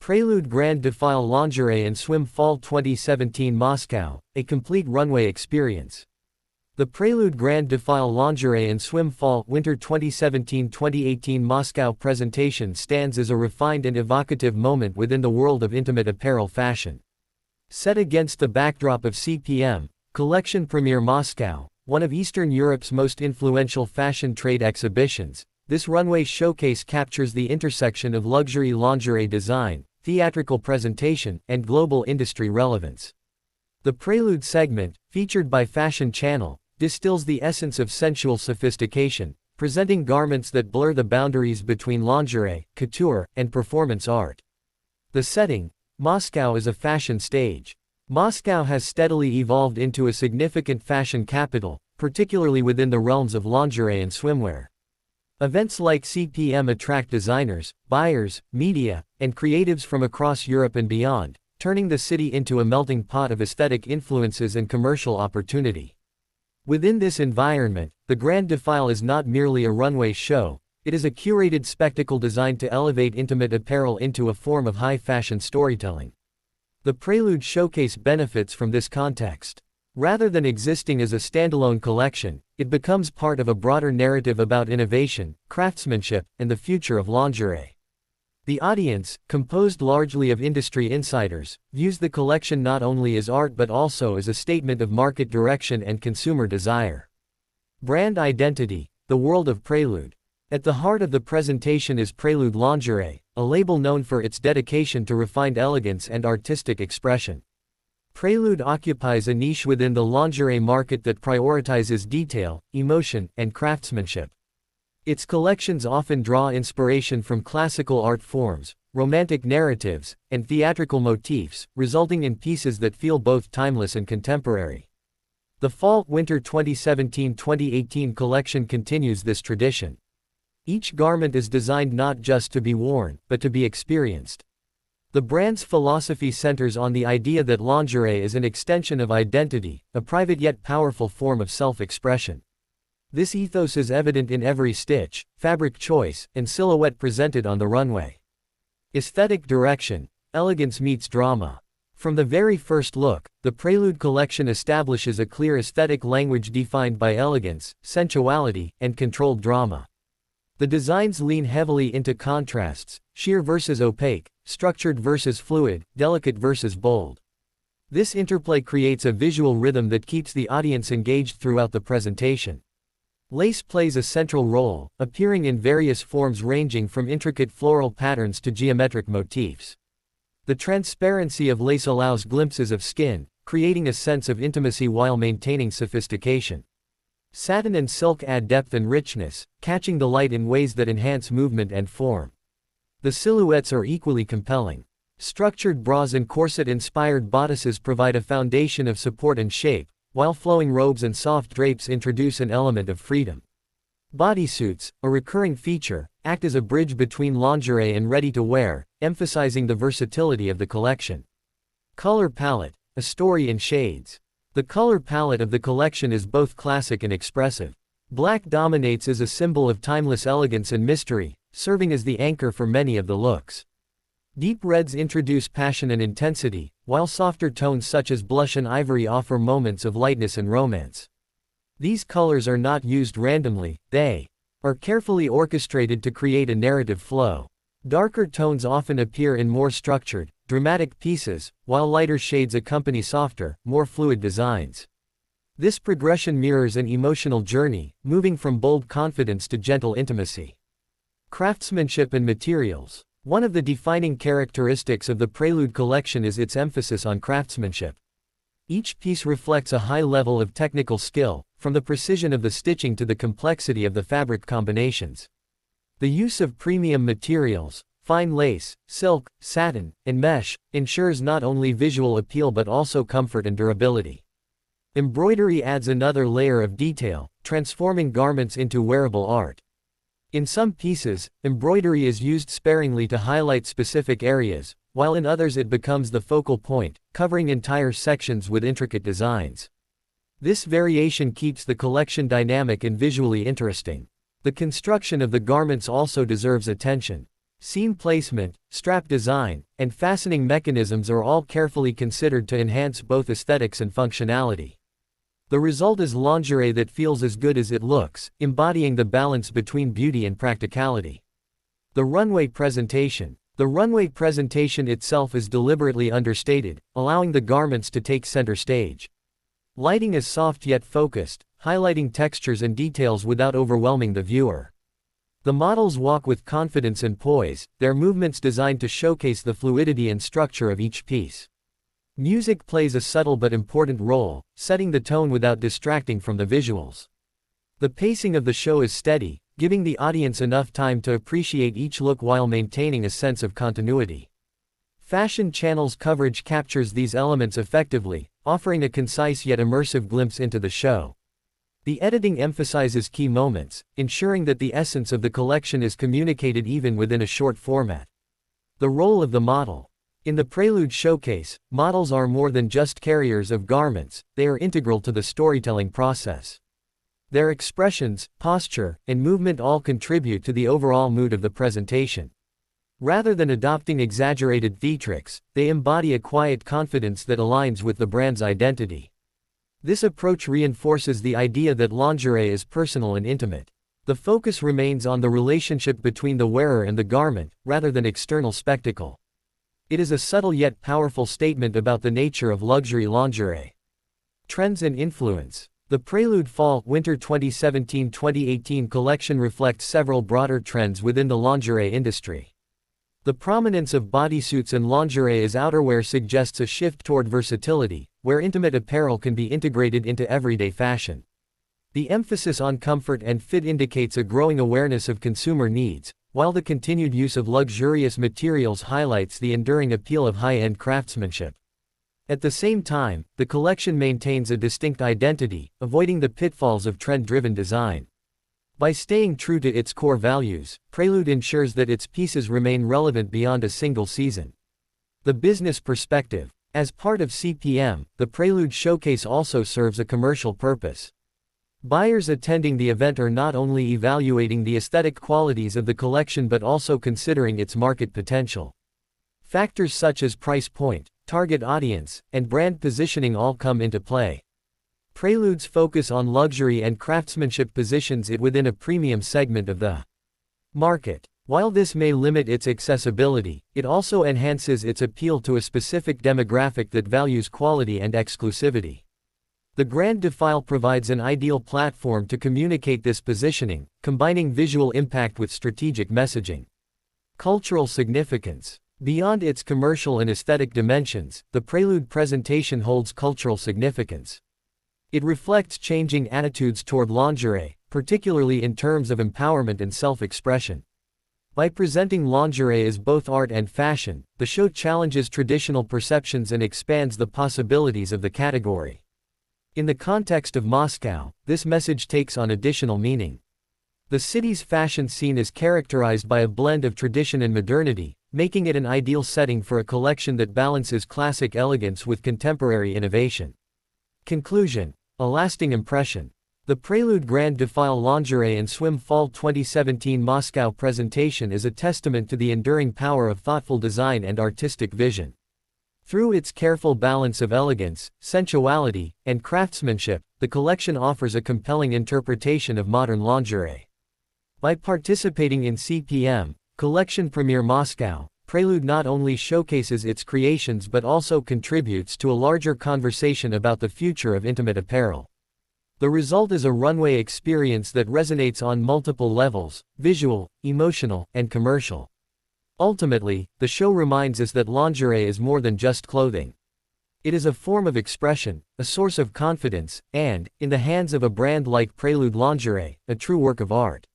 Prelude Grand Defile Lingerie and Swim Fall 2017 Moscow, a complete runway experience. The Prelude Grand Defile Lingerie and Swim Fall Winter 2017-2018 Moscow presentation stands as a refined and evocative moment within the world of intimate apparel fashion. Set against the backdrop of CPM, Collection Premiere Moscow, one of Eastern Europe's most influential fashion trade exhibitions, this runway showcase captures the intersection of luxury lingerie design, theatrical presentation, and global industry relevance. The Prelude segment, featured by Fashion Channel, distills the essence of sensual sophistication, presenting garments that blur the boundaries between lingerie, couture, and performance art. The setting: Moscow is a fashion stage. Moscow has steadily evolved into a significant fashion capital, particularly within the realms of lingerie and swimwear. Events like CPM attract designers, buyers, media, and creatives from across Europe and beyond, turning the city into a melting pot of aesthetic influences and commercial opportunity. Within this environment, the Grand Defile is not merely a runway show, it is a curated spectacle designed to elevate intimate apparel into a form of high-fashion storytelling. The Prelude showcase benefits from this context. Rather than existing as a standalone collection, it becomes part of a broader narrative about innovation, craftsmanship, and the future of lingerie. The audience, composed largely of industry insiders, views the collection not only as art but also as a statement of market direction and consumer desire. Brand identity: the world of Prelude. At the heart of the presentation is Prelude Lingerie, a label known for its dedication to refined elegance and artistic expression. Prelude occupies a niche within the lingerie market that prioritizes detail, emotion, and craftsmanship. Its collections often draw inspiration from classical art forms, romantic narratives, and theatrical motifs, resulting in pieces that feel both timeless and contemporary. The Fall/Winter 2017-2018 collection continues this tradition. Each garment is designed not just to be worn, but to be experienced. The brand's philosophy centers on the idea that lingerie is an extension of identity, a private yet powerful form of self-expression. This ethos is evident in every stitch, fabric choice, and silhouette presented on the runway. Aesthetic direction: elegance meets drama. From the very first look, the Prelude collection establishes a clear aesthetic language defined by elegance, sensuality, and controlled drama. The designs lean heavily into contrasts: sheer versus opaque, structured versus fluid, delicate versus bold. This interplay creates a visual rhythm that keeps the audience engaged throughout the presentation. Lace plays a central role, appearing in various forms ranging from intricate floral patterns to geometric motifs. The transparency of lace allows glimpses of skin, creating a sense of intimacy while maintaining sophistication. Satin and silk add depth and richness, catching the light in ways that enhance movement and form. The silhouettes are equally compelling. Structured bras and corset-inspired bodices provide a foundation of support and shape, while flowing robes and soft drapes introduce an element of freedom. Bodysuits, a recurring feature, act as a bridge between lingerie and ready-to-wear, emphasizing the versatility of the collection. Color palette: a story in shades. The color palette of the collection is both classic and expressive. Black dominates as a symbol of timeless elegance and mystery, serving as the anchor for many of the looks. Deep reds introduce passion and intensity, while softer tones such as blush and ivory offer moments of lightness and romance. These colors are not used randomly, they are carefully orchestrated to create a narrative flow. Darker tones often appear in more structured, dramatic pieces, while lighter shades accompany softer, more fluid designs. This progression mirrors an emotional journey, moving from bold confidence to gentle intimacy. Craftsmanship and materials: one of the defining characteristics of the Prelude collection is its emphasis on craftsmanship. Each piece reflects a high level of technical skill, from the precision of the stitching to the complexity of the fabric combinations. The use of premium materials, fine lace, silk, satin, and mesh, ensures not only visual appeal but also comfort and durability. Embroidery adds another layer of detail, transforming garments into wearable art. In some pieces, embroidery is used sparingly to highlight specific areas, while in others it becomes the focal point, covering entire sections with intricate designs. This variation keeps the collection dynamic and visually interesting. The construction of the garments also deserves attention. Seam placement, strap design, and fastening mechanisms are all carefully considered to enhance both aesthetics and functionality. The result is lingerie that feels as good as it looks, embodying the balance between beauty and practicality. The runway presentation. The runway presentation itself is deliberately understated, allowing the garments to take center stage. Lighting is soft yet focused, highlighting textures and details without overwhelming the viewer. The models walk with confidence and poise, their movements designed to showcase the fluidity and structure of each piece. Music plays a subtle but important role, setting the tone without distracting from the visuals. The pacing of the show is steady, giving the audience enough time to appreciate each look while maintaining a sense of continuity. Fashion Channel's coverage captures these elements effectively, offering a concise yet immersive glimpse into the show. The editing emphasizes key moments, ensuring that the essence of the collection is communicated even within a short format. The role of the model. In the Prelude showcase, models are more than just carriers of garments, they are integral to the storytelling process. Their expressions, posture, and movement all contribute to the overall mood of the presentation. Rather than adopting exaggerated theatrics, they embody a quiet confidence that aligns with the brand's identity. This approach reinforces the idea that lingerie is personal and intimate. The focus remains on the relationship between the wearer and the garment, rather than external spectacle. It is a subtle yet powerful statement about the nature of luxury lingerie. Trends and influence. The Prelude Fall/Winter 2017-2018 collection reflects several broader trends within the lingerie industry. The prominence of bodysuits and lingerie as outerwear suggests a shift toward versatility, where intimate apparel can be integrated into everyday fashion. The emphasis on comfort and fit indicates a growing awareness of consumer needs, while the continued use of luxurious materials highlights the enduring appeal of high-end craftsmanship. At the same time, the collection maintains a distinct identity, avoiding the pitfalls of trend-driven design. By staying true to its core values, Prelude ensures that its pieces remain relevant beyond a single season. The business perspective. As part of CPM, the Prelude Showcase also serves a commercial purpose. Buyers attending the event are not only evaluating the aesthetic qualities of the collection but also considering its market potential. Factors such as price point, target audience, and brand positioning all come into play. Prelude's focus on luxury and craftsmanship positions it within a premium segment of the market. While this may limit its accessibility, it also enhances its appeal to a specific demographic that values quality and exclusivity. The Grand Defile provides an ideal platform to communicate this positioning, combining visual impact with strategic messaging. Cultural significance. Beyond its commercial and aesthetic dimensions, the Prelude presentation holds cultural significance. It reflects changing attitudes toward lingerie, particularly in terms of empowerment and self-expression. By presenting lingerie as both art and fashion, the show challenges traditional perceptions and expands the possibilities of the category. In the context of Moscow, this message takes on additional meaning. The city's fashion scene is characterized by a blend of tradition and modernity, making it an ideal setting for a collection that balances classic elegance with contemporary innovation. Conclusion. A lasting impression. The Prelude Grand Defile Lingerie and Swim Fall 2017 Moscow presentation is a testament to the enduring power of thoughtful design and artistic vision. Through its careful balance of elegance, sensuality, and craftsmanship, the collection offers a compelling interpretation of modern lingerie. By participating in CPM, Collection Premiere Moscow, Prelude not only showcases its creations but also contributes to a larger conversation about the future of intimate apparel. The result is a runway experience that resonates on multiple levels: visual, emotional, and commercial. Ultimately, the show reminds us that lingerie is more than just clothing. It is a form of expression, a source of confidence, and, in the hands of a brand like Prelude Lingerie, a true work of art.